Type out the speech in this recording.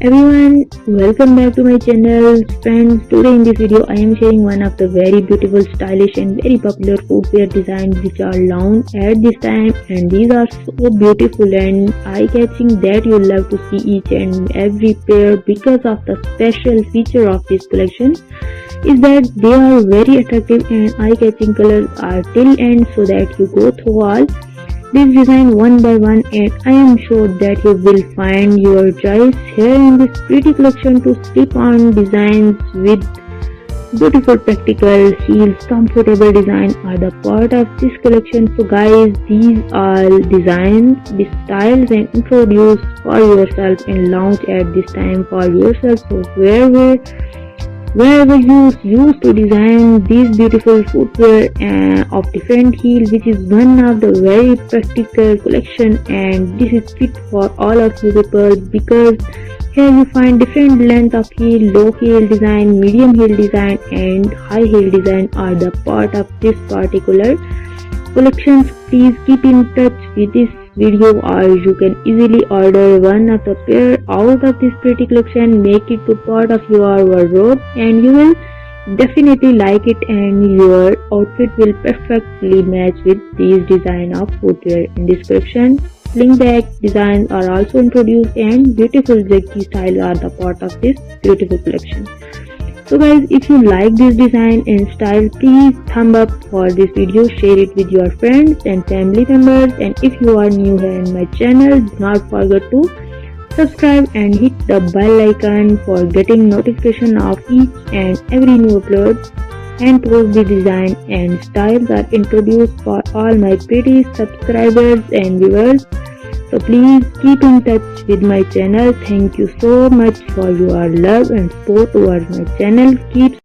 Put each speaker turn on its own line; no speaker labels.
Everyone, welcome back to my channel. Friends, today in this video I am sharing one of the very beautiful, stylish and very popular footwear designs which are launched at this time, and these are so beautiful and eye-catching that you love to see each and every pair because of the special feature of this collection is that they are very attractive and eye-catching. Colors are till end so that you go through all this design one by one, and I am sure that you will find your choice here in this pretty collection to slip on designs with beautiful practical heels. Comfortable design are the part of this collection. So guys, these are designs, the styles and introduced for yourself and launch at this time for yourself. So wherever you used to design these beautiful footwear of different heels, which is one of the very practical collection, and this is fit for all of you people because here you find different length of heel, low heel design, medium heel design and high heel design are the part of this particular collections. Please keep in touch with this video or you can easily order one of the pair out of this pretty collection, make it to part of your wardrobe and you will definitely like it and your outfit will perfectly match with these design of footwear in this collection. Sling back designs are also introduced and beautiful zigzag styles are the part of this beautiful collection. So guys, if you like this design and style, please thumb up for this video, share it with your friends and family members, and if you are new here in my channel, do not forget to subscribe and hit the bell icon for getting notification of each and every new upload and post. The design and styles are introduced for all my pretty subscribers and viewers. So please keep in touch with my channel. Thank you so much for your love and support towards my channel. Keep